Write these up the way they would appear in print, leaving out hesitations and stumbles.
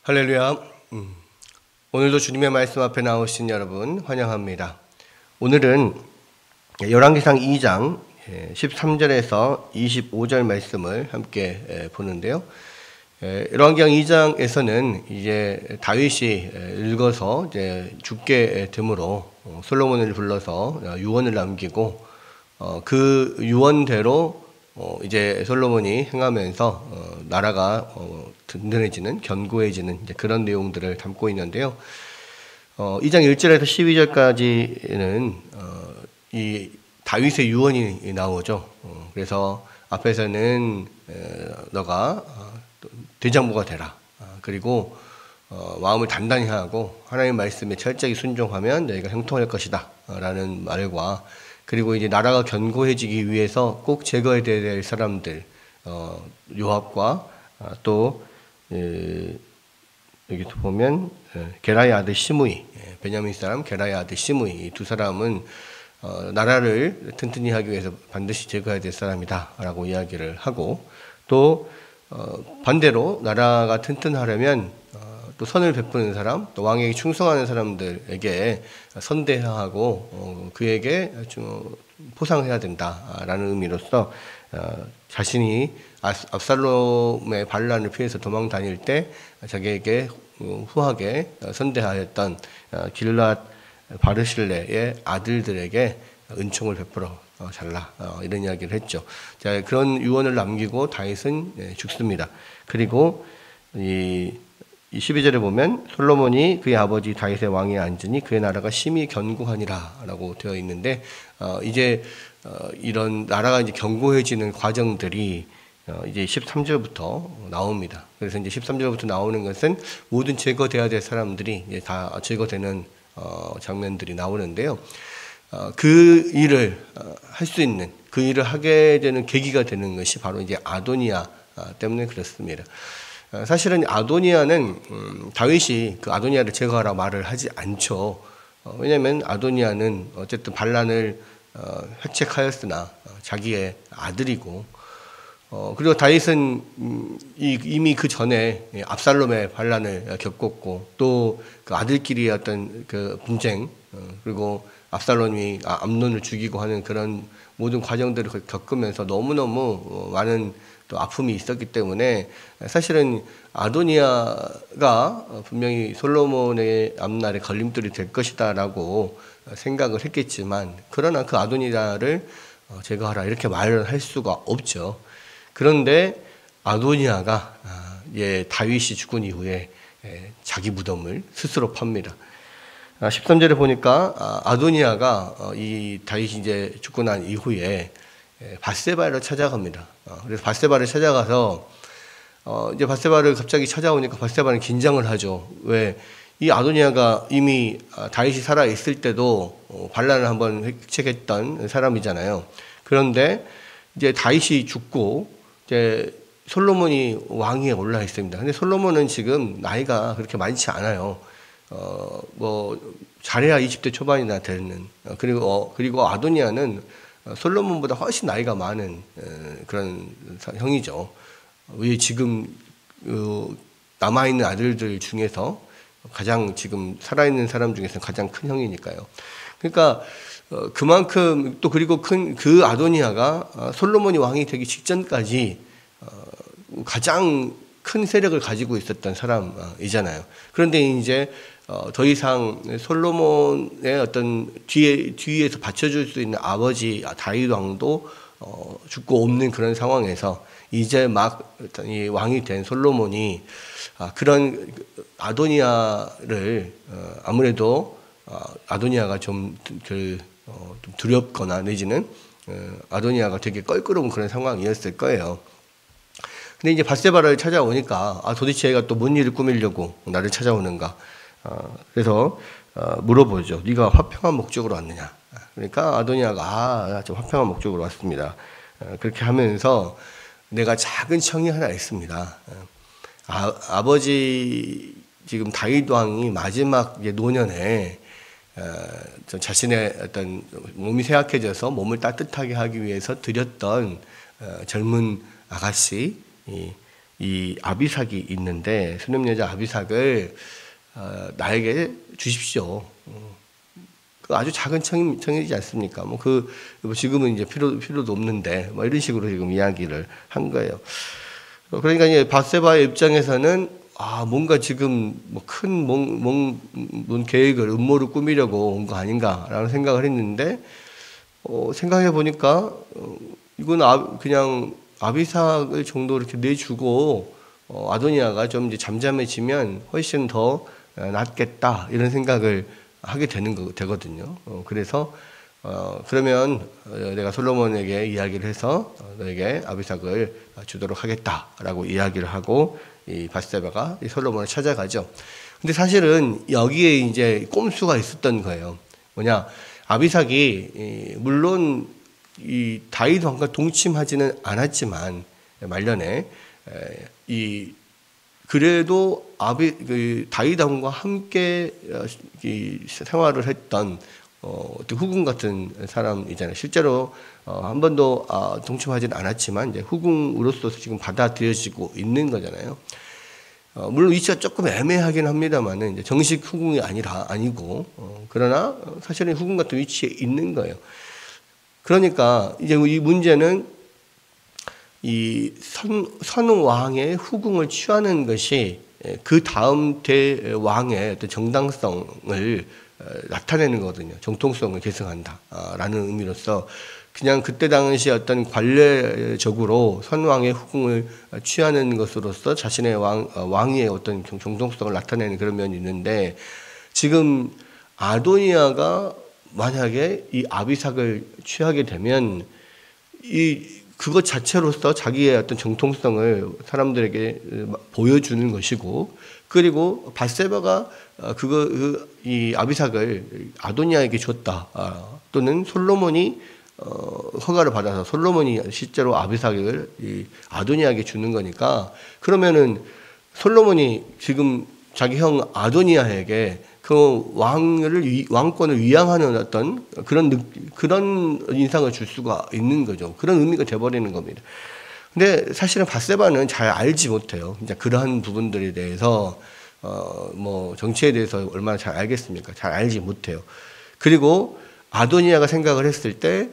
할렐루야. 오늘도 주님의 말씀 앞에 나오신 여러분 환영합니다. 오늘은 열왕기상 2장 13절에서 25절 말씀을 함께 보는데요. 열왕기상 2장에서는 이제 다윗이 늙어서 이제 죽게 되므로 솔로몬을 불러서 유언을 남기고 그 유언대로 이제 솔로몬이 행하면서 나라가 든든해지는, 견고해지는 이제 그런 내용들을 담고 있는데요. 2장 1절에서 12절까지는 이 다윗의 유언이 나오죠. 그래서 앞에서는 너가 대장부가 되라. 그리고 마음을 단단히 하고 하나님의 말씀에 철저히 순종하면 너희가 형통할 것이다. 라는 말과 그리고 이제 나라가 견고해지기 위해서 꼭 제거해야 될 사람들, 요압과 또 여기 보면 게라의 아들 시므이, 베냐민 사람 게라의 아들 시므이, 이 두 사람은 나라를 튼튼히 하기 위해서 반드시 제거해야 될 사람이다라고 이야기를 하고, 또 반대로 나라가 튼튼하려면 또 선을 베푸는 사람, 또 왕에게 충성하는 사람들에게 선대하고 그에게 좀 포상해야 된다라는 의미로서 자신이 압살롬의 반란을 피해서 도망 다닐 때 자기에게 후하게 선대하였던 길랏 바르실레의 아들들에게 은총을 베풀어 잘라, 이런 이야기를 했죠. 자, 그런 유언을 남기고 다윗은 죽습니다. 그리고 이 12절에 보면 솔로몬이 그의 아버지 다윗의 왕위에 앉으니 그의 나라가 심히 견고하니라 라고 되어 있는데, 이제 이런 나라가 이제 견고해지는 과정들이 이제 13절부터 나옵니다. 그래서 이제 13절부터 나오는 것은 모든 제거돼야 될 사람들이 이제 다 제거되는 장면들이 나오는데요. 그 일을 할 수 있는, 그 일을 하게 되는 계기가 되는 것이 바로 이제 아도니아 때문에 그렇습니다. 사실은 아도니아는 다윗이 그 아도니아를 제거하라 말을 하지 않죠. 왜냐하면 아도니아는 어쨌든 반란을 획책하였으나 자기의 아들이고, 그리고 다윗은 이미 그 전에 압살롬의 반란을 겪었고, 또 그 아들끼리의 어떤 그 분쟁, 그리고 압살롬이 암논을 죽이고 하는 그런 모든 과정들을 겪으면서 너무너무 많은 또 아픔이 있었기 때문에 사실은 아도니아가 분명히 솔로몬의 앞날에 걸림돌이 될 것이다라고 생각을 했겠지만, 그러나 그 아도니아를 제거하라 이렇게 말을 할 수가 없죠. 그런데 아도니아가 다윗이 죽은 이후에 자기 무덤을 스스로 팝니다. 13절에 보니까 아도니아가 이 다윗이 이제 죽고 난 이후에 밧세바를 찾아갑니다. 그래서 밧세바를 찾아가서 이제 밧세바를 갑자기 찾아오니까 밧세바는 긴장을 하죠. 왜? 이 아도니아가 이미 다윗이 살아 있을 때도 반란을 한번 획책했던 사람이잖아요. 그런데 이제 다윗이 죽고 이제 솔로몬이 왕위에 올라 있습니다. 근데 솔로몬은 지금 나이가 그렇게 많지 않아요. 뭐 잘해야 20대 초반이나 되는, 그리고 아도니아는 솔로몬보다 훨씬 나이가 많은 그런 형이죠. 왜 지금 남아있는 아들들 중에서 가장 지금 살아있는 사람 중에서 가장 큰 형이니까요. 그러니까 그만큼 또 그리고 그 아도니아가 솔로몬이 왕이 되기 직전까지 가장 큰 세력을 가지고 있었던 사람이잖아요. 그런데 이제 더 이상 솔로몬의 어떤 뒤에서 받쳐줄 수 있는 아버지 다윗 왕도 죽고 없는 그런 상황에서 이제 막 이 왕이 된 솔로몬이 그런 아도니아를 아무래도 아도니아가 좀 두렵거나 내지는 아도니아가 되게 껄끄러운 그런 상황이었을 거예요. 근데 이제 밧세바를 찾아오니까 도대체 얘가 또 뭔 일을 꾸미려고 나를 찾아오는가? 그래서 물어보죠. 네가 화평한 목적으로 왔느냐? 그러니까 아도니아가 좀 화평한 목적으로 왔습니다. 그렇게 하면서 내가 작은 청이 하나 있습니다. 아버지 지금 다윗 왕이 마지막 노년에 자신의 어떤 몸이 쇠약해져서 몸을 따뜻하게 하기 위해서 드렸던 젊은 아가씨 이 아비삭이 있는데 수냄 여자 아비삭을 나에게 주십시오. 그 아주 작은 청이지 않습니까? 지금은 이제 필요도 없는데 이런 식으로 지금 이야기를 한 거예요. 그러니까 이제 밧세바의 입장에서는 뭔가 지금 큰 계획을 음모를 꾸미려고 온 거 아닌가라는 생각을 했는데 생각해 보니까 이건 그냥 아비삭을 정도 이렇게 내주고 아도니아가 좀 이제 잠잠해지면 훨씬 더 낫겠다 이런 생각을 하게 되거든요. 그래서 그러면 내가 솔로몬에게 이야기를 해서 너에게 아비삭을 주도록 하겠다라고 이야기를 하고 이 밧세바가 이 솔로몬을 찾아가죠. 근데 사실은 여기에 이제 꼼수가 있었던 거예요. 뭐냐, 아비삭이 물론 이 다윗 왕과 동침하지는 않았지만 말년에 그래도 다윗 왕과 함께 생활을 했던 후궁 같은 사람이잖아요. 실제로 한 번도 동침하지는 않았지만 이제 후궁으로서 지금 받아들여지고 있는 거잖아요. 물론 위치가 조금 애매하긴 합니다만은 이제 정식 후궁이 아니고 그러나 사실은 후궁 같은 위치에 있는 거예요. 그러니까 이제 이 문제는 이 선왕의 후궁을 취하는 것이 그 다음 대왕의 어떤 정당성을 나타내는 거거든요. 정통성을 계승한다라는 의미로서 그냥 그때 당시 어떤 관례적으로 선왕의 후궁을 취하는 것으로서 자신의 왕위의 어떤 정통성을 나타내는 그런 면이 있는데, 지금 아도니아가 만약에 이 아비삭을 취하게 되면 그것 자체로서 자기의 어떤 정통성을 사람들에게 보여주는 것이고, 그리고 밧세바가 이 아비삭을 아도니아에게 줬다, 또는 솔로몬이 허가를 받아서 솔로몬이 실제로 아비삭을 아도니아에게 주는 거니까, 그러면은 솔로몬이 지금 자기 형 아도니아에게 그 왕권을 위양하는 어떤 그런 인상을 줄 수가 있는 거죠. 그런 의미가 돼버리는 겁니다. 근데 사실은 밧세바는 잘 알지 못해요. 이제 그러한 부분들에 대해서 정치에 대해서 얼마나 잘 알겠습니까? 잘 알지 못해요. 그리고 아도니아가 생각을 했을 때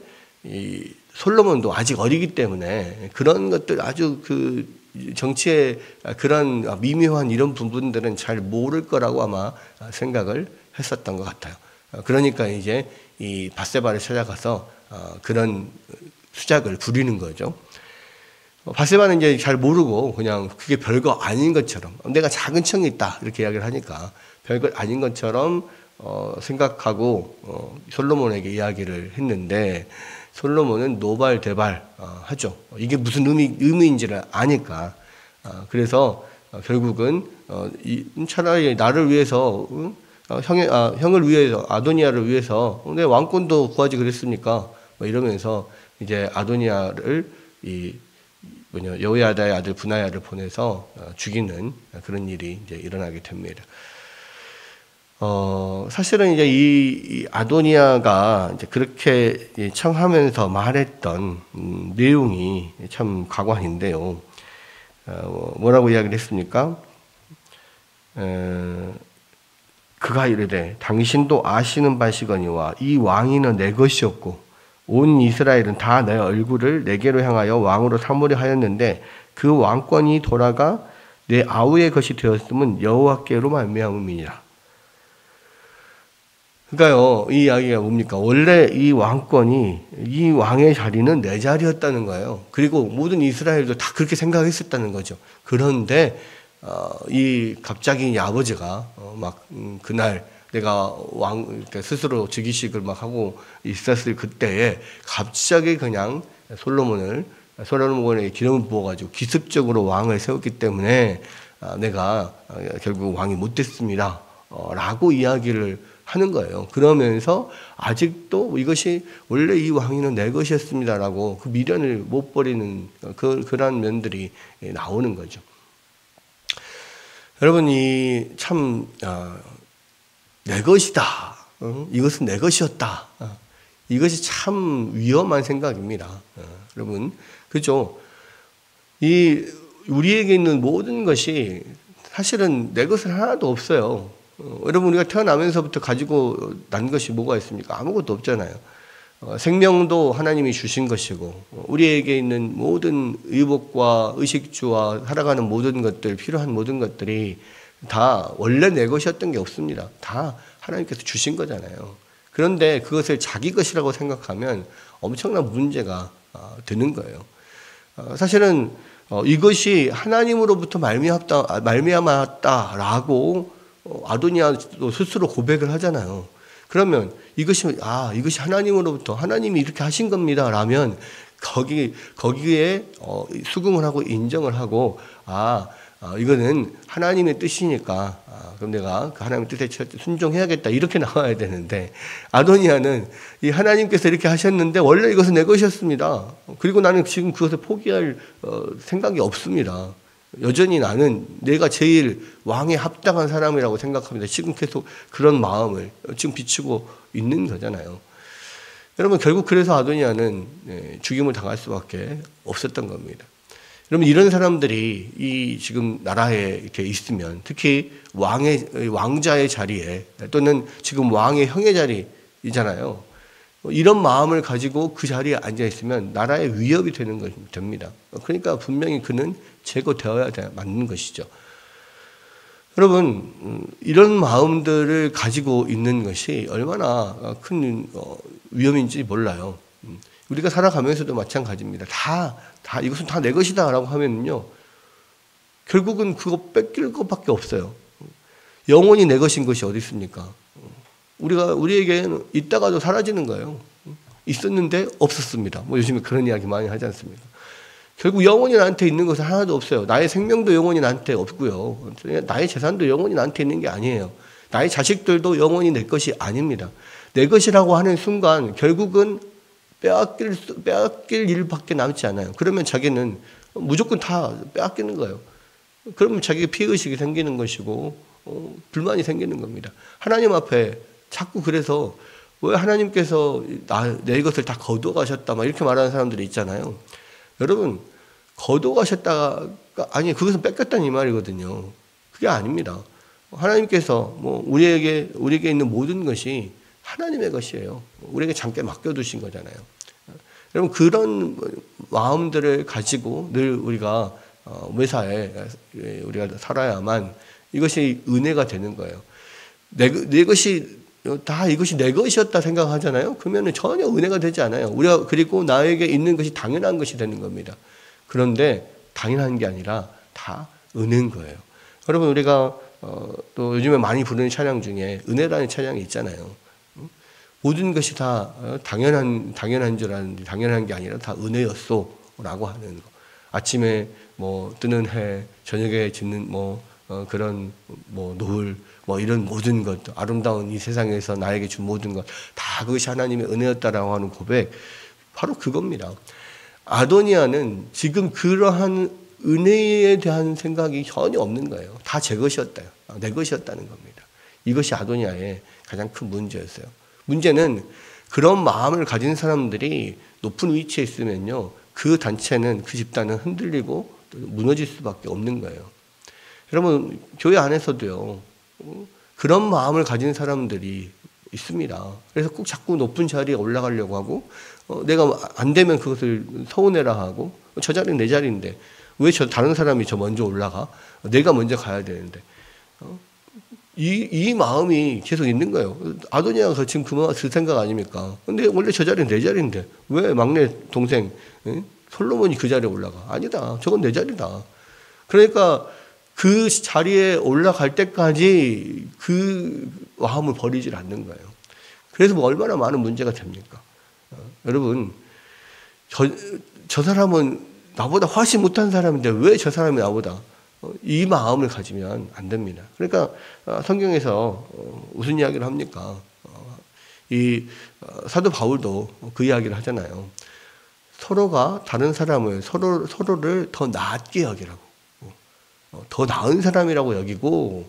이 솔로몬도 아직 어리기 때문에 그런 것들, 아주 그 정치의 그런 미묘한 이런 부분들은 잘 모를 거라고 아마 생각을 했었던 것 같아요. 그러니까 이제 이 밧세바를 찾아가서 그런 수작을 부리는 거죠. 밧세바는 이제 잘 모르고 그냥 그게 별거 아닌 것처럼, 내가 작은 청이 있다 이렇게 이야기를 하니까 별거 아닌 것처럼 생각하고 솔로몬에게 이야기를 했는데, 솔로몬은 노발대발 하죠. 이게 무슨 의미인지를 아니까. 그래서 결국은 차라리 나를 위해서, 형을 위해서, 아도니아를 위해서 내 왕권도 구하지 그랬습니까? 이러면서 이제 아도니아를 여호야다의 아들 브나야를 보내서 죽이는 그런 일이 이제 일어나게 됩니다. 사실은 이제 이 아도니아가 이제 그렇게 청하면서 말했던 내용이 참 가관인데요. 뭐라고 이야기를 했습니까? 그가 이르되 당신도 아시는 바시거니와 이 왕위는 내 것이었고 온 이스라엘은 다 내 얼굴을 내게로 향하여 왕으로 삼으려 하였는데 그 왕권이 돌아가 내 아우의 것이 되었음은 여호와께로 말미암음이니라. 그러니까요, 이 이야기가 뭡니까? 원래 이 왕의 자리는 내 자리였다는 거예요. 그리고 모든 이스라엘도 다 그렇게 생각했었다는 거죠. 그런데 갑자기 이 아버지가 그날 내가 스스로 즉위식을 막 하고 있었을 그때에 갑자기 그냥 솔로몬에게 기름을 부어가지고 기습적으로 왕을 세웠기 때문에 내가 결국 왕이 못 됐습니다. 라고 이야기를 하는 거예요. 그러면서 아직도 이것이 원래 이 왕위는 내 것이었습니다라고 그 미련을 못 버리는 그런 면들이 나오는 거죠. 여러분, 내 것이다. 이것은 내 것이었다. 이것이 참 위험한 생각입니다. 여러분, 그죠? 우리에게 있는 모든 것이 사실은 내 것은 하나도 없어요. 여러분 우리가 태어나면서부터 가지고 난 것이 뭐가 있습니까? 아무것도 없잖아요. 생명도 하나님이 주신 것이고 우리에게 있는 모든 의복과 의식주와 살아가는 모든 것들, 필요한 모든 것들이 다 원래 내 것이었던 게 없습니다. 다 하나님께서 주신 거잖아요. 그런데 그것을 자기 것이라고 생각하면 엄청난 문제가 되는 거예요. 사실은 이것이 하나님으로부터 말미암았다라고 아도니아도 스스로 고백을 하잖아요. 그러면 이것이 하나님으로부터 하나님이 이렇게 하신 겁니다라면 거기에 수긍을 하고 인정을 하고 이거는 하나님의 뜻이니까 그럼 내가 그 하나님의 뜻에 순종해야겠다 이렇게 나와야 되는데 아도니아는 이 하나님께서 이렇게 하셨는데 원래 이것은 내 것이었습니다. 그리고 나는 지금 그것을 포기할 생각이 없습니다. 여전히 나는 내가 제일 왕에 합당한 사람이라고 생각합니다. 지금 계속 그런 마음을 지금 비추고 있는 거잖아요. 여러분 결국 그래서 아도니아는 죽임을 당할 수밖에 없었던 겁니다. 여러분 이런 사람들이 이 지금 나라에 이렇게 있으면 특히 왕자의 자리에 또는 지금 왕의 형의 자리이잖아요. 이런 마음을 가지고 그 자리에 앉아 있으면 나라의 위협이 되는 됩니다. 그러니까 분명히 그는 제거되어야 맞는 것이죠. 여러분 이런 마음들을 가지고 있는 것이 얼마나 큰 위험인지 몰라요. 우리가 살아가면서도 마찬가지입니다. 이것은 다 내 것이다 라고 하면요 결국은 그거 뺏길 것밖에 없어요. 영원히 내 것인 것이 어디 있습니까? 우리에게는 있다가도 사라지는 거예요. 있었는데 없었습니다. 요즘에 그런 이야기 많이 하지 않습니까? 결국 영원히 나한테 있는 것은 하나도 없어요. 나의 생명도 영원히 나한테 없고요. 나의 재산도 영원히 나한테 있는 게 아니에요. 나의 자식들도 영원히 내 것이 아닙니다. 내 것이라고 하는 순간 결국은 빼앗길 일밖에 남지 않아요. 그러면 자기는 무조건 다 빼앗기는 거예요. 그러면 자기가 피해의식이 생기는 것이고 불만이 생기는 겁니다. 하나님 앞에 자꾸 그래서 왜 하나님께서 내 것을 다 거두어가셨다 막 이렇게 말하는 사람들이 있잖아요. 여러분 거두어가셨다가 그것은 뺏겼다는 이 말이거든요. 그게 아닙니다. 하나님께서 우리에게 있는 모든 것이 하나님의 것이에요. 우리에게 잠깐 맡겨두신 거잖아요. 여러분 그런 마음들을 가지고 늘 우리가 매사에 우리가 살아야만 이것이 은혜가 되는 거예요. 내 것이 다 이것이 내 것이었다 생각하잖아요. 그러면 전혀 은혜가 되지 않아요. 우리가 그리고 나에게 있는 것이 당연한 것이 되는 겁니다. 그런데 당연한 게 아니라 다 은혜인 거예요. 여러분 우리가 또 요즘에 많이 부르는 찬양 중에 은혜라는 찬양이 있잖아요. 모든 것이 다 당연한 줄 알았는데 당연한 게 아니라 다 은혜였소라고 하는 거. 아침에 뜨는 해, 저녁에 짓는 그런 노을 이런 모든 것, 아름다운 이 세상에서 나에게 준 모든 것 다 그것이 하나님의 은혜였다라고 하는 고백, 바로 그겁니다. 아도니아는 지금 그러한 은혜에 대한 생각이 전혀 없는 거예요. 다 제 것이었다, 내 것이었다는 겁니다. 이것이 아도니아의 가장 큰 문제였어요. 문제는 그런 마음을 가진 사람들이 높은 위치에 있으면요, 그 단체는, 그 집단은 흔들리고 무너질 수밖에 없는 거예요. 여러분 교회 안에서도요 그런 마음을 가진 사람들이 있습니다. 그래서 꼭 자꾸 높은 자리에 올라가려고 하고 내가 안 되면 그것을 서운해라 하고 저 자리는 내 자리인데 왜 다른 사람이 먼저 올라가? 내가 먼저 가야 되는데 이 마음이 계속 있는 거예요. 아도니아가 지금 그 생각 아닙니까? 근데 원래 저 자리는 내 자리인데 왜 막내 동생 솔로몬이 그 자리에 올라가? 아니다. 저건 내 자리다. 그러니까 그 자리에 올라갈 때까지 그 마음을 버리질 않는 거예요. 그래서 얼마나 많은 문제가 됩니까? 여러분, 저 사람은 나보다 훨씬 못한 사람인데 왜 저 사람이 나보다 이 마음을 가지면 안 됩니다. 그러니까 성경에서 무슨 이야기를 합니까? 이 사도 바울도 그 이야기를 하잖아요. 서로가 다른 사람을 서로를 더 낫게 여기라고, 더 나은 사람이라고 여기고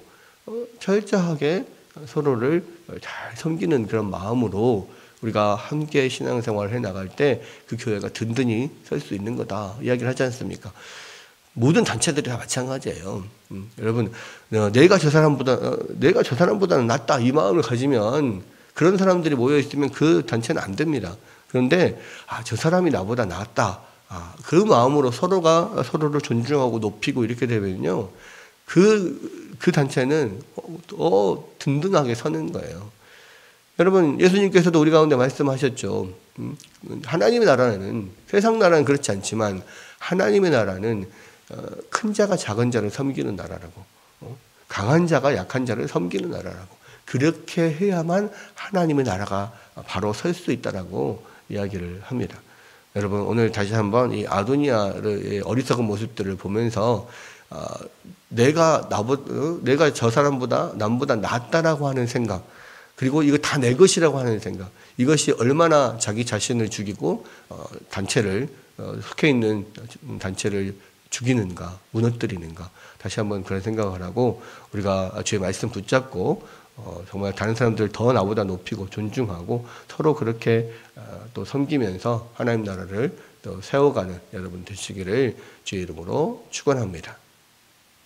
철저하게 서로를 잘 섬기는 그런 마음으로 우리가 함께 신앙생활을 해나갈 때 그 교회가 든든히 설 수 있는 거다 이야기를 하지 않습니까? 모든 단체들이 다 마찬가지예요. 여러분, 내가 저 사람보다는 낫다 이 마음을 가지면 그런 사람들이 모여 있으면 그 단체는 안 됩니다. 그런데 저 사람이 나보다 낫다. 그 마음으로 서로가 서로를 존중하고 높이고 이렇게 되면요, 그 단체는 든든하게 서는 거예요. 여러분, 예수님께서도 우리 가운데 말씀하셨죠. 하나님의 나라는, 세상 나라는 그렇지 않지만 하나님의 나라는 큰 자가 작은 자를 섬기는 나라라고, 강한 자가 약한 자를 섬기는 나라라고, 그렇게 해야만 하나님의 나라가 바로 설 수 있다라고 이야기를 합니다. 여러분, 오늘 다시 한번 이 아도니아의 어리석은 모습들을 보면서 내가 저 사람보다 남보다 낫다라고 하는 생각, 그리고 이거 다 내 것이라고 하는 생각, 이것이 얼마나 자기 자신을 죽이고 단체를, 속해 있는 단체를 죽이는가, 무너뜨리는가, 다시 한번 그런 생각을 하고 우리가 주의 말씀 붙잡고 정말 다른 사람들 더 나보다 높이고 존중하고 서로 그렇게 또 섬기면서 하나님 나라를 또 세워가는 여러분 되시기를 주의 이름으로 축원합니다.